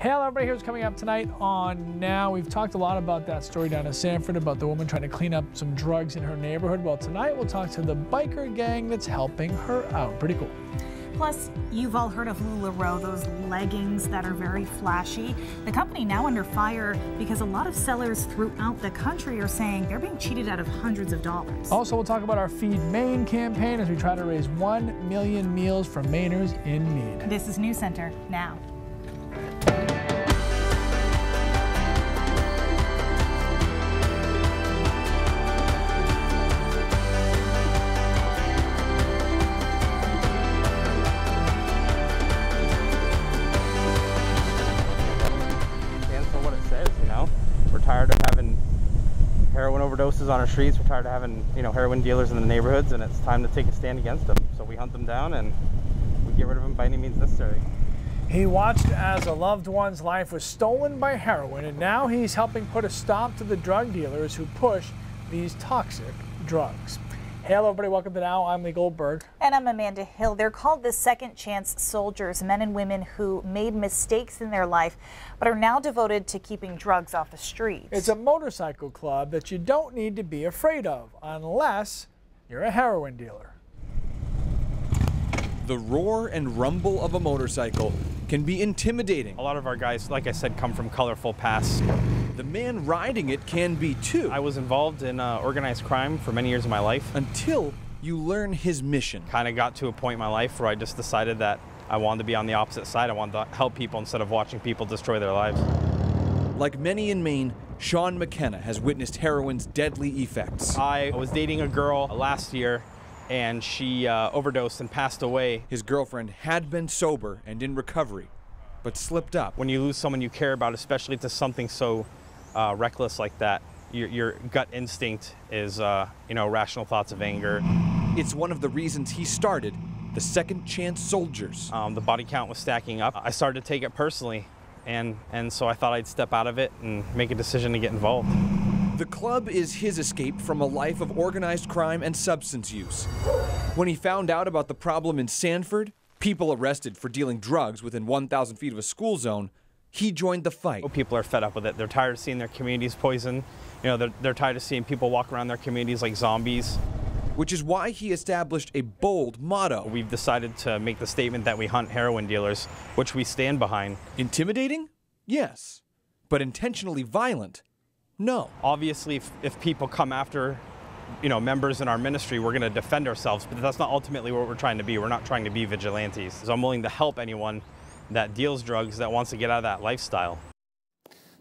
Hey, hello everybody, here's coming up tonight on Now. We've talked a lot about that story down in Sanford about the woman trying to clean up some drugs in her neighborhood. Well, tonight we'll talk to the biker gang that's helping her out. Pretty cool. Plus, you've all heard of LuLaRoe, those leggings that are very flashy. The company now under fire because a lot of sellers throughout the country are saying they're being cheated out of hundreds of dollars. Also, we'll talk about our Feed Maine campaign as we try to raise 1 million meals for Mainers in need. This is News Center Now. We're tired of having heroin overdoses on our streets. We're tired of having, heroin dealers in the neighborhoods, and it's time to take a stand against them. So we hunt them down and we get rid of them by any means necessary. He watched as a loved one's life was stolen by heroin, and now he's helping put a stop to the drug dealers who push these toxic drugs. Hey, hello everybody, welcome to Now. I'm Lee Goldberg. And I'm Amanda Hill. They're called the Second Chance Soldiers, men and women who made mistakes in their life, but are now devoted to keeping drugs off the streets. It's a motorcycle club that you don't need to be afraid of, unless you're a heroin dealer. The roar and rumble of a motorcycle can be intimidating. A lot of our guys, like I said, come from colorful pasts. The man riding it can be too. I was involved in organized crime for many years of my life. Until you learn his mission. Kind of got to a point in my life where I just decided that I wanted to be on the opposite side. I wanted to help people instead of watching people destroy their lives. Like many in Maine, Sean McKenna has witnessed heroin's deadly effects. I was dating a girl last year, and she overdosed and passed away. His girlfriend had been sober and in recovery, but slipped up. When you lose someone you care about, especially to something so reckless like that, your gut instinct is, rational thoughts of anger. It's one of the reasons he started the Second Chance Soldiers. The body count was stacking up. I started to take it personally, and so I thought I'd step out of it and make a decision to get involved. The club is his escape from a life of organized crime and substance use. When he found out about the problem in Sanford, people arrested for dealing drugs within 1,000 feet of a school zone, he joined the fight. People are fed up with it. They're tired of seeing their communities poisoned. They're tired of seeing people walk around their communities like zombies. Which is why he established a bold motto. We've decided to make the statement that we hunt heroin dealers, which we stand behind. Intimidating? Yes. But intentionally violent? No. Obviously, if people come after, members in our ministry, we're going to defend ourselves, but that's not ultimately what we're trying to be. We're not trying to be vigilantes. So I'm willing to help anyone that deals drugs that wants to get out of that lifestyle.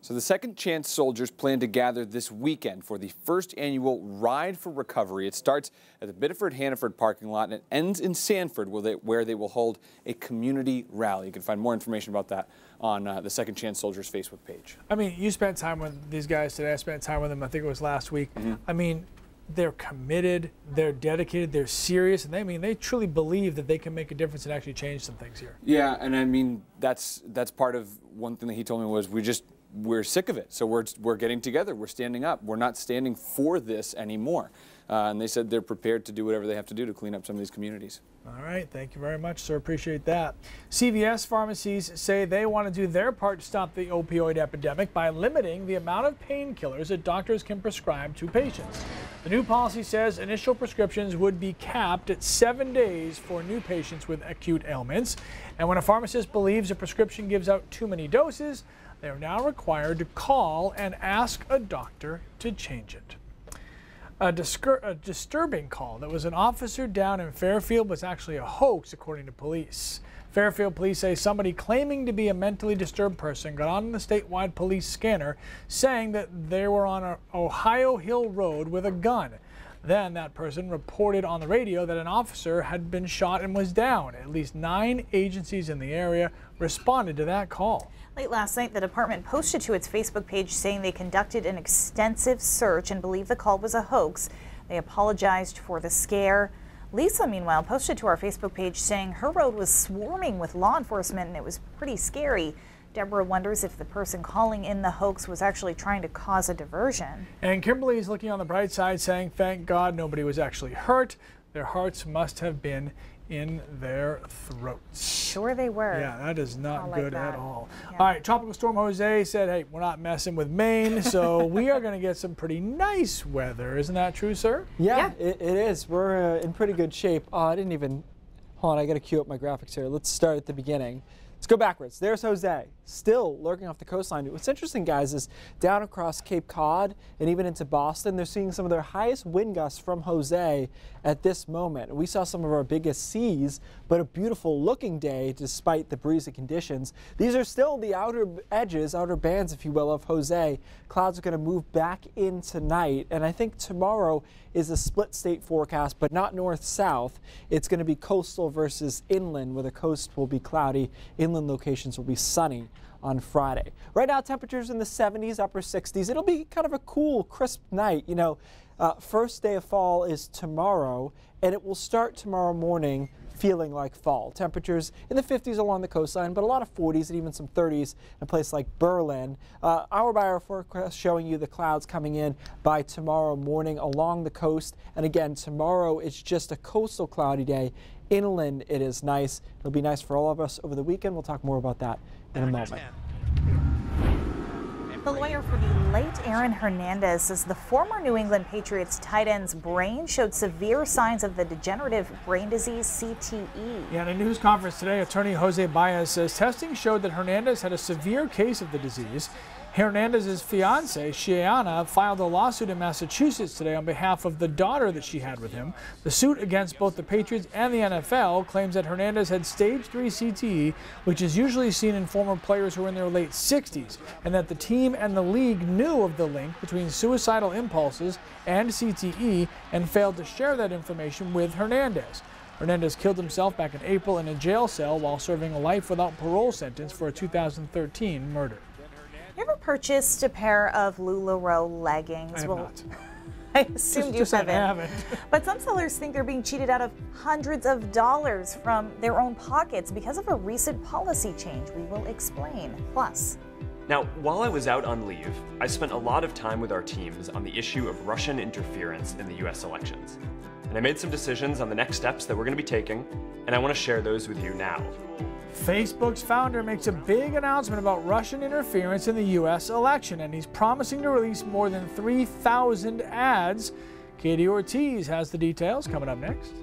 So the Second Chance Soldiers plan to gather this weekend for the first annual Ride for Recovery. It starts at the Biddeford-Hannaford parking lot and it ends in Sanford where they will hold a community rally. You can find more information about that on the Second Chance Soldiers Facebook page. I mean, you spent time with these guys today. I spent time with them, I think it was last week. I mean, they're committed, they're dedicated, they're serious, and they truly believe that they can make a difference and actually change some things here. Yeah, and I mean, that's part of one thing that he told me was we're sick of it, so we're getting together, we're standing up, we're not standing for this anymore. And they said they're prepared to do whatever they have to do to clean up some of these communities. All right, thank you very much, sir. Appreciate that. CVS pharmacies say they want to do their part to stop the opioid epidemic by limiting the amount of painkillers that doctors can prescribe to patients. The new policy says initial prescriptions would be capped at 7 days for new patients with acute ailments. And when a pharmacist believes a prescription gives out too many doses, they are now required to call and ask a doctor to change it. A disturbing call that was an officer down in Fairfield was actually a hoax, according to police. Fairfield police say somebody claiming to be a mentally disturbed person got on the statewide police scanner saying that they were on an Ohio Hill Road with a gun. Then that person reported on the radio that an officer had been shot and was down. At least 9 agencies in the area responded to that call. Late last night, the department posted to its Facebook page saying they conducted an extensive search and believe the call was a hoax. They apologized for the scare. Lisa, meanwhile, posted to our Facebook page saying her road was swarming with law enforcement and it was pretty scary. Deborah wonders if the person calling in the hoax was actually trying to cause a diversion. And Kimberly is looking on the bright side, saying, thank God nobody was actually hurt. Their hearts must have been in their throats. Sure they were. Yeah, that is not like good that. at all. Yeah. All right, Tropical Storm Jose said, hey, we're not messing with Maine, so we are going to get some pretty nice weather. Isn't that true, sir? Yeah. It is. We're in pretty good shape. Oh, I didn't even, hold on, I got to cue up my graphics here. Let's start at the beginning. Let's go backwards. There's Jose, still lurking off the coastline. What's interesting, guys, is down across Cape Cod and even into Boston, they're seeing some of their highest wind gusts from Jose at this moment. We saw some of our biggest seas, but a beautiful looking day despite the breezy conditions. These are still the outer edges, outer bands, if you will, of Jose. Clouds are going to move back in tonight, and I think tomorrow is a split state forecast, but not north-south. It's going to be coastal versus inland, where the coast will be cloudy. Inland locations will be sunny on Friday. Right now, temperatures in the 70s, upper 60s. It'll be kind of a cool, crisp night. You know, first day of fall is tomorrow, and it will start tomorrow morning feeling like fall. Temperatures in the 50s along the coastline, but a lot of 40s and even some 30s in a place like Berlin. Hour by hour forecast showing you the clouds coming in by tomorrow morning along the coast. And again, tomorrow it's just a coastal cloudy day. Inland, it is nice. It'll be nice for all of us over the weekend. We'll talk more about that in a moment. The lawyer for the late Aaron Hernandez says the former New England Patriots tight end's brain showed severe signs of the degenerative brain disease CTE. Yeah, in a news conference today, attorney Jose Baez says testing showed that Hernandez had a severe case of the disease. Hernandez's fiancée, Shiana, filed a lawsuit in Massachusetts today on behalf of the daughter that she had with him. The suit against both the Patriots and the NFL claims that Hernandez had stage 3 CTE, which is usually seen in former players who are in their late 60s, and that the team and the league knew of the link between suicidal impulses and CTE and failed to share that information with Hernandez. Hernandez killed himself back in April in a jail cell while serving a life without parole sentence for a 2013 murder. You ever purchased a pair of LuLaRoe leggings? I have not. I assumed you Just I haven't. haven't. But some sellers think they're being cheated out of hundreds of dollars from their own pockets because of a recent policy change. We will explain. Plus, now, while I was out on leave, I spent a lot of time with our teams on the issue of Russian interference in the US elections. And I made some decisions on the next steps that we're going to be taking, and I want to share those with you now. Facebook's founder makes a big announcement about Russian interference in the U.S. election, and he's promising to release more than 3,000 ads. Katie Ortiz has the details coming up next.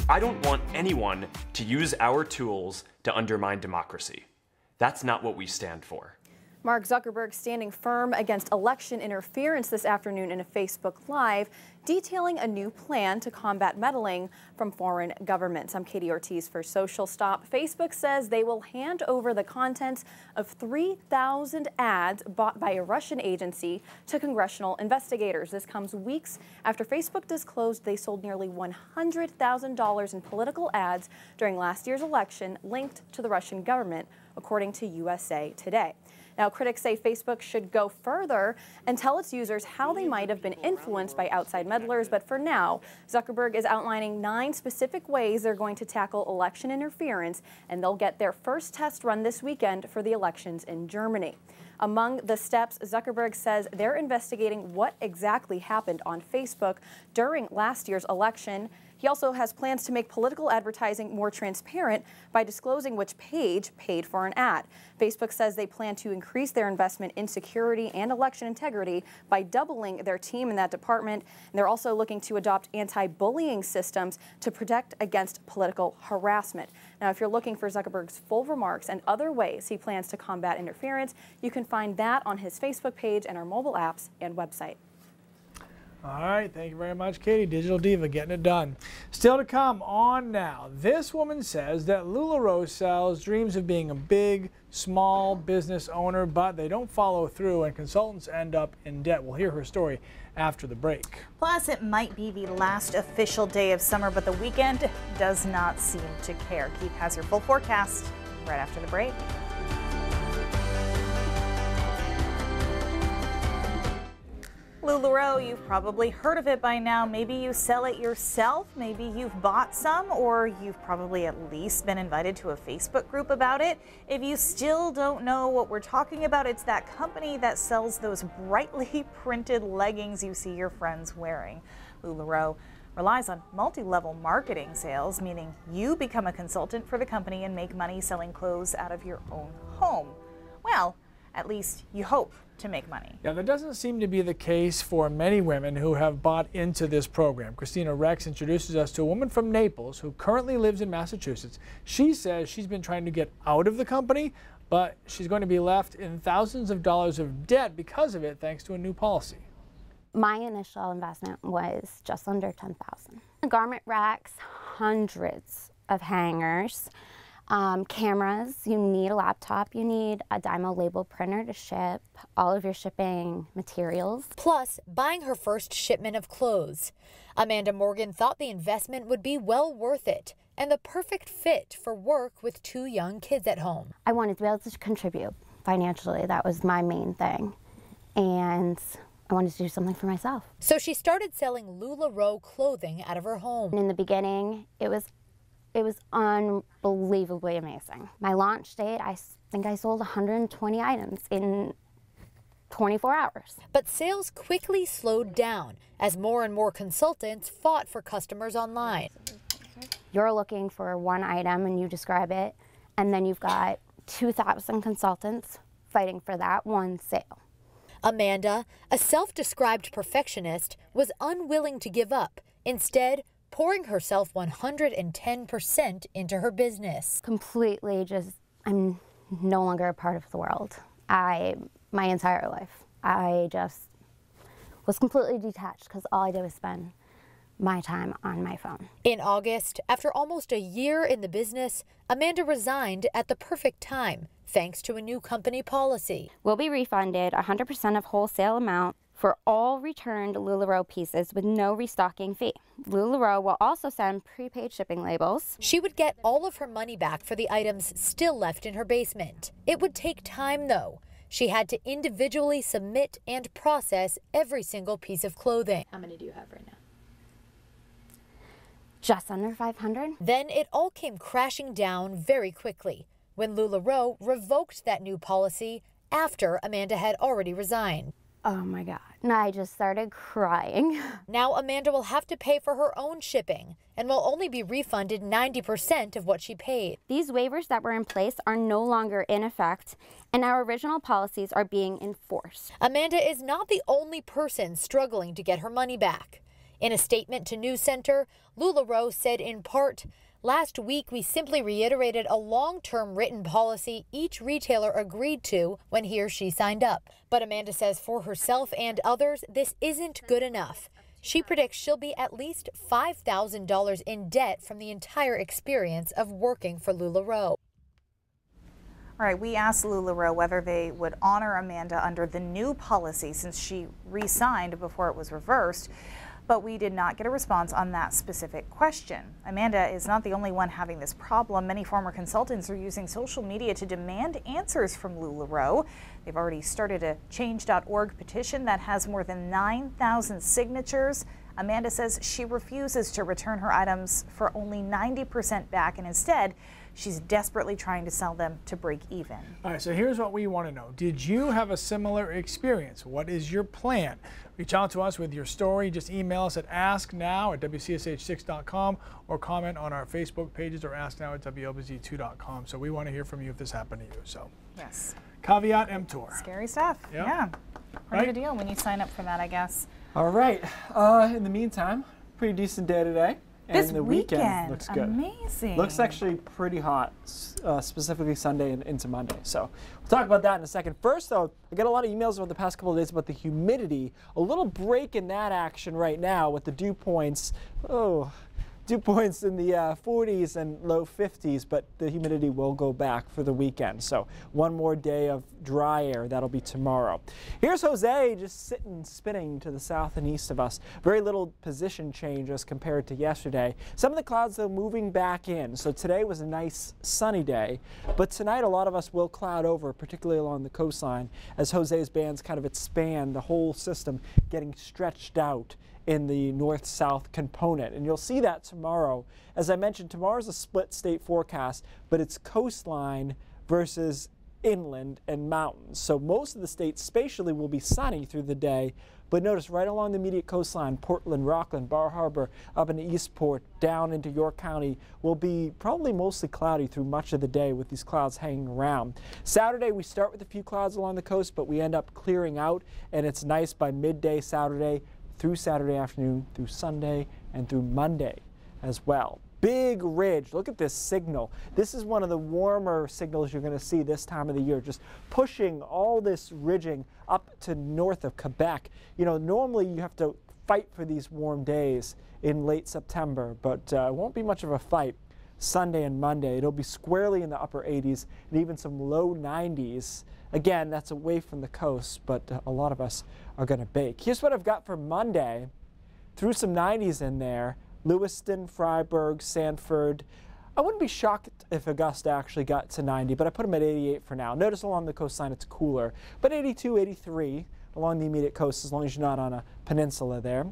I don't want anyone to use our tools to undermine democracy. That's not what we stand for. Mark Zuckerberg standing firm against election interference this afternoon in a Facebook Live, detailing a new plan to combat meddling from foreign governments. I'm Katie Ortiz for Social Stop. Facebook says they will hand over the contents of 3,000 ads bought by a Russian agency to congressional investigators. This comes weeks after Facebook disclosed they sold nearly $100,000 in political ads during last year's election linked to the Russian government, according to USA Today. Now, critics say Facebook should go further and tell its users how they might have been influenced by outside meddlers. But for now, Zuckerberg is outlining 9 specific ways they're going to tackle election interference, and they'll get their first test run this weekend for the elections in Germany. Among the steps, Zuckerberg says they're investigating what exactly happened on Facebook during last year's election. He also has plans to make political advertising more transparent by disclosing which page paid for an ad. Facebook says they plan to increase their investment in security and election integrity by doubling their team in that department. And they're also looking to adopt anti-bullying systems to protect against political harassment. Now, if you're looking for Zuckerberg's full remarks and other ways he plans to combat interference, you can find that on his Facebook page and our mobile apps and website. All right, thank you very much, Katie. Digital Diva getting it done. Still to come on now. This woman says that LuLaRoe sells dreams of being a big, small business owner, but they don't follow through and consultants end up in debt. We'll hear her story after the break. Plus, it might be the last official day of summer, but the weekend does not seem to care. Keith has your full forecast right after the break. LuLaRoe, you've probably heard of it by now. Maybe you sell it yourself, maybe you've bought some, or you've probably at least been invited to a Facebook group about it. If you still don't know what we're talking about, it's that company that sells those brightly printed leggings you see your friends wearing. LuLaRoe relies on multi-level marketing sales, meaning you become a consultant for the company and make money selling clothes out of your own home. Well, at least you hope to make money. Yeah, that doesn't seem to be the case for many women who have bought into this program. Christina Rex introduces us to a woman from Naples who currently lives in Massachusetts. She says she's been trying to get out of the company, but she's going to be left in thousands of dollars of debt because of it, thanks to a new policy. My initial investment was just under $10,000. Garment racks, hundreds of hangers, cameras, you need a laptop, you need a Dymo label printer to ship all of your shipping materials. Plus, buying her first shipment of clothes. Amanda Morgan thought the investment would be well worth it and the perfect fit for work with 2 young kids at home. I wanted to be able to contribute financially. That was my main thing. And I wanted to do something for myself. So she started selling LuLaRoe clothing out of her home. In the beginning, it was unbelievably amazing. My launch date, I think I sold 120 items in 24 hours. But sales quickly slowed down as more and more consultants fought for customers online. You're looking for one item and you describe it, and then you've got 2,000 consultants fighting for that one sale. Amanda, a self-described perfectionist, was unwilling to give up, instead pouring herself 110% into her business. Completely I'm no longer a part of the world. My entire life, I just was completely detached because all I did was spend my time on my phone. In August, after almost a year in the business, Amanda resigned at the perfect time, thanks to a new company policy. We'll be refunded 100% of wholesale amount for all returned LuLaRoe pieces with no restocking fee. LuLaRoe will also send prepaid shipping labels. She would get all of her money back for the items still left in her basement. It would take time, though. She had to individually submit and process every single piece of clothing. How many do you have right now? Just under 500. Then it all came crashing down very quickly when LuLaRoe revoked that new policy after Amanda had already resigned. Oh my God. And I just started crying. Now Amanda will have to pay for her own shipping and will only be refunded 90% of what she paid. These waivers that were in place are no longer in effect, and our original policies are being enforced. Amanda is not the only person struggling to get her money back. In a statement to News Center, LuLaRoe said in part, "Last week, we simply reiterated a long-term written policy each retailer agreed to when he or she signed up." But Amanda says for herself and others, this isn't good enough. She predicts she'll be at least $5,000 in debt from the entire experience of working for LuLaRoe. All right, we asked LuLaRoe whether they would honor Amanda under the new policy since she re-signed before it was reversed, but we did not get a response on that specific question. Amanda is not the only one having this problem. Many former consultants are using social media to demand answers from LuLaRoe. They've already started a change.org petition that has more than 9,000 signatures. Amanda says she refuses to return her items for only 90% back, and instead, she's desperately trying to sell them to break even. All right, so here's what we want to know. Did you have a similar experience? What is your plan? Reach out to us with your story. Just email us at asknow@wcsh6.com or comment on our Facebook pages or asknow@wlbz2.com. So we want to hear from you if this happened to you. So Yes. Caveat emptor. Scary stuff. Yep. Yeah. Part Right? of the deal when you sign up for that, I guess. All right. In the meantime, pretty decent day today. And This the weekend looks good. Amazing. Looks actually pretty hot, specifically Sunday and into Monday. So we'll talk about that in a second. First, though, I got a lot of emails over the past couple of days about the humidity. A little break in that action right now with the dew points. Oh, dew points in the 40s and low 50s, but the humidity will go back for the weekend. So one more day of dry air. That'll be tomorrow. Here's Jose just sitting, spinning to the south and east of us. Very little position change as compared to yesterday. Some of the clouds, though, moving back in. So today was a nice sunny day, but tonight a lot of us will cloud over, particularly along the coastline, as Jose's bands kind of expand the whole system, getting stretched out in the north-south component. And you'll see that tomorrow. As I mentioned, tomorrow's a split state forecast, but it's coastline versus inland and mountains. So most of the state spatially will be sunny through the day, but notice right along the immediate coastline, Portland, Rockland, Bar Harbor, up into Eastport, down into York County, will be probably mostly cloudy through much of the day with these clouds hanging around. Saturday, we start with a few clouds along the coast, but we end up clearing out, and it's nice by midday Saturday, through Saturday afternoon, through Sunday, and through Monday as well. Big ridge. Look at this signal. This is one of the warmer signals you're going to see this time of the year, just pushing all this ridging up to north of Quebec. You know, normally you have to fight for these warm days in late September, but it won't be much of a fight Sunday and Monday. It'll be squarely in the upper 80s and even some low 90s. Again, that's away from the coast, but a lot of us are going to bake. Here's what I've got for Monday. Threw some 90s in there. Lewiston, Freiburg, Sanford. I wouldn't be shocked if Augusta actually got to 90, but I put them at 88 for now. Notice along the coastline it's cooler, but 82, 83 along the immediate coast as long as you're not on a peninsula there.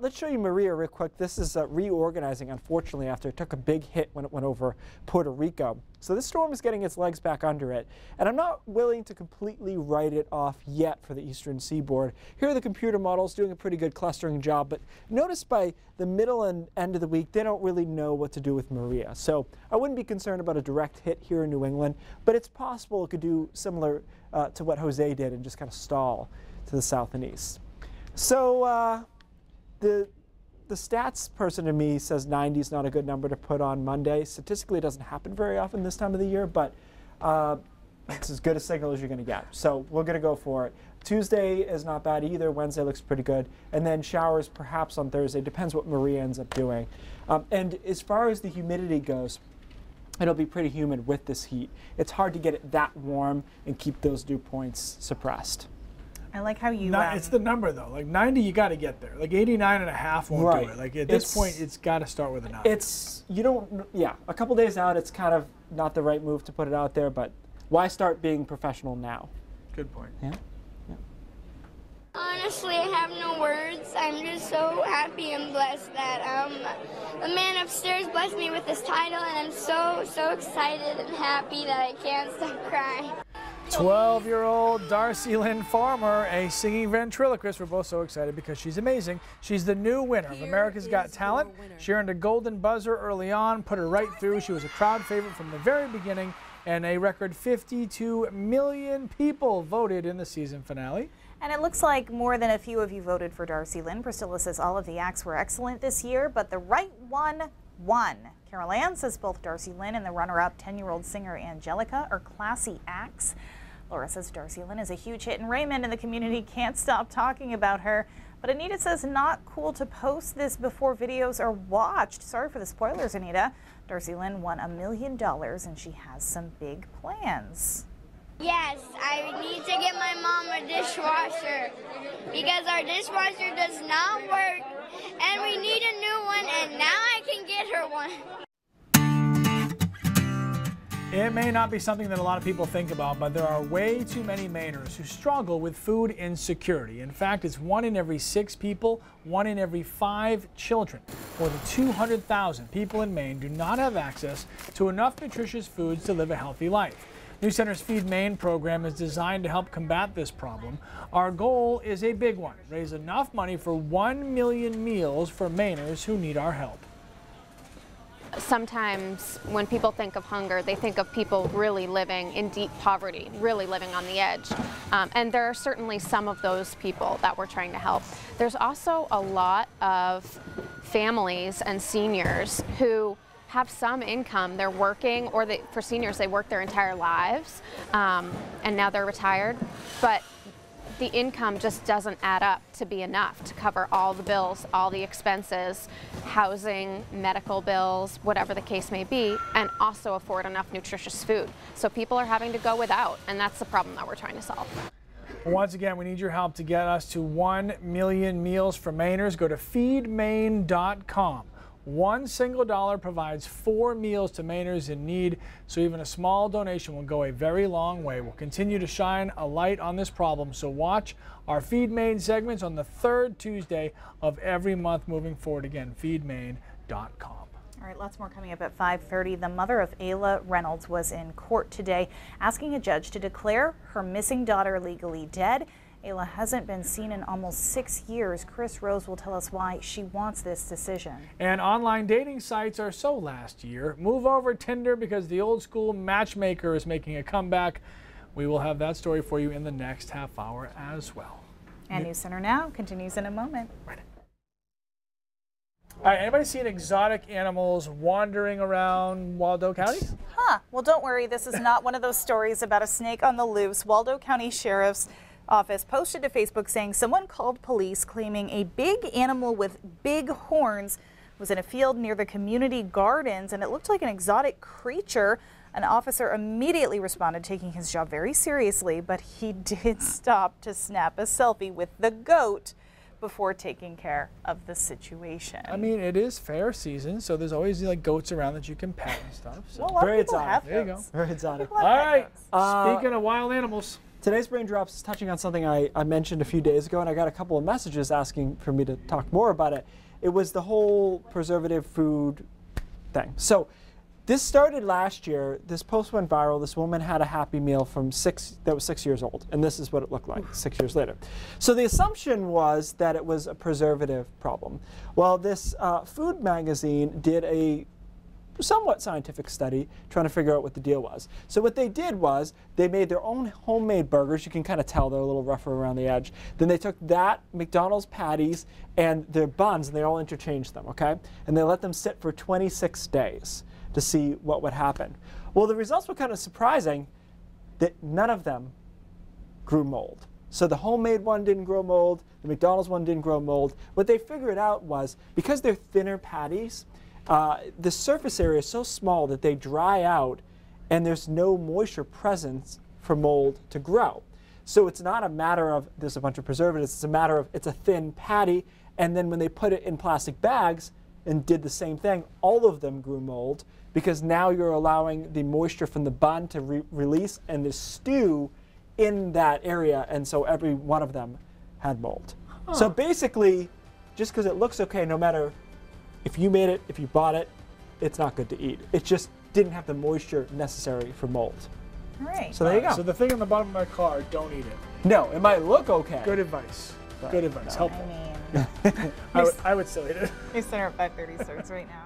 Let's show you Maria real quick. This is reorganizing, unfortunately, after it took a big hit when it went over Puerto Rico. So this storm is getting its legs back under it, and I'm not willing to completely write it off yet for the eastern seaboard. Here are the computer models doing a pretty good clustering job, but notice by the middle and end of the week, they don't really know what to do with Maria. So I wouldn't be concerned about a direct hit here in New England, but it's possible it could do similar to what Jose did and just kind of stall to the south and east. So the stats person to me says 90 is not a good number to put on Monday. Statistically, it doesn't happen very often this time of the year, but it's as good a signal as you're going to get. So we're going to go for it. Tuesday is not bad either. Wednesday looks pretty good. And then showers perhaps on Thursday. Depends what Maria ends up doing. And as far as the humidity goes, it'll be pretty humid with this heat. It's hard to get it that warm and keep those dew points suppressed. I like how you... it's the number, though. Like 90, you got to get there. Like 89.5 won't do it. Like at this point, it's got to start with a 9. It's, you don't, yeah, a couple days out, it's kind of not the right move to put it out there, but why start being professional now? Good point. Yeah. Honestly, I have no words. I'm just so happy and blessed that the man upstairs blessed me with this title, and I'm so excited and happy that I can't stop crying. 12-year-old Darcy Lynn Farmer, a singing ventriloquist. We're both so excited because she's amazing. She's the new winner of America's Got Talent. She earned a golden buzzer early on, put her right through. She was a crowd favorite from the very beginning, and a record 52 million people voted in the season finale. And it looks like more than a few of you voted for Darcy Lynn. Priscilla says all of the acts were excellent this year, but the right one won. Carol Ann says both Darcy Lynn and the runner-up 10-year-old singer Angelica are classy acts. Laura says Darcy Lynn is a huge hit in Raymond and the community can't stop talking about her. But Anita says not cool to post this before videos are watched. Sorry for the spoilers, Anita. Darcy Lynn won $1 million and she has some big plans. Yes, I need to get my mom a dishwasher because our dishwasher does not work and we need a new one, and now I can get her one. It may not be something that a lot of people think about, but there are way too many Mainers who struggle with food insecurity. In fact, it's 1 in every 6 people, 1 in every 5 children. More than 200,000 people in Maine do not have access to enough nutritious foods to live a healthy life. New Center's Feed Maine program is designed to help combat this problem. Our goal is a big one: raise enough money for 1 million meals for Mainers who need our help. Sometimes when people think of hunger, they think of people really living in deep poverty, really living on the edge. And there are certainly some of those people that we're trying to help. There's also a lot of families and seniors who have some income. They're working, or for seniors, they work their entire lives, and now they're retired. But the income just doesn't add up to be enough to cover all the bills, all the expenses, housing, medical bills, whatever the case may be, and also afford enough nutritious food. So people are having to go without, and that's the problem that we're trying to solve. Once again, we need your help to get us to 1 million meals for Mainers. Go to feedmaine.com. One single dollar provides 4 meals to Mainers in need, so even a small donation will go a very long way. We'll continue to shine a light on this problem, so watch our Feed Maine segments on the 3rd Tuesday of every month moving forward. Again, feedmaine.com. All right, lots more coming up at 5:30. The mother of Ayla Reynolds was in court today asking a judge to declare her missing daughter legally dead. Ayla hasn't been seen in almost 6 years. Chris Rose will tell us why she wants this decision. And online dating sites are so last year. Move over Tinder because the old school matchmaker is making a comeback. We will have that story for you in the next half hour as well. And News Center Now continues in a moment. Right. All right, anybody seen exotic animals wandering around Waldo County? Well, don't worry. This is not one of those stories about a snake on the loose. Waldo County Sheriff's Office posted to Facebook saying someone called police claiming a big animal with big horns was in a field near the community gardens, and it looked like an exotic creature. An officer immediately responded, taking his job very seriously, but he did stop to snap a selfie with the goat before taking care of the situation. I mean, it is fair season, so there's always like goats around that you can pet and stuff. So. Well, a lot of people have there you go. Very exotic. All right, speaking of wild animals. Today's Brain Drops is touching on something I mentioned a few days ago, and I got a couple of messages asking for me to talk more about it. It was the whole preservative food thing. So this started last year. This post went viral. This woman had a Happy Meal that was 6 years old, and this is what it looked like 6 years later. So the assumption was that it was a preservative problem. Well, this food magazine did a somewhat scientific study trying to figure out what the deal was. So what they did was they made their own homemade burgers. You can kind of tell they're a little rougher around the edge. Then they took that McDonald's patties and their buns, and they all interchanged them, okay? And they let them sit for 26 days to see what would happen. Well, the results were kind of surprising that none of them grew mold. So the homemade one didn't grow mold, the McDonald's one didn't grow mold. What they figured out was because they're thinner patties, the surface area is so small that they dry out and there's no moisture present for mold to grow. So it's not a matter of there's a bunch of preservatives, it's a matter of it's a thin patty, and then when they put it in plastic bags and did the same thing, all of them grew mold because now you're allowing the moisture from the bun to release and the stew in that area, and so every one of them had mold. So basically, just because it looks okay, no matter if you made it, if you bought it, it's not good to eat. It just didn't have the moisture necessary for mold. All right. So there you go. So the thing on the bottom of my car, don't eat it. No, it might look okay. Good advice. But Good advice. no. Helpful. I would still eat it. News Center at 5:30 starts right now.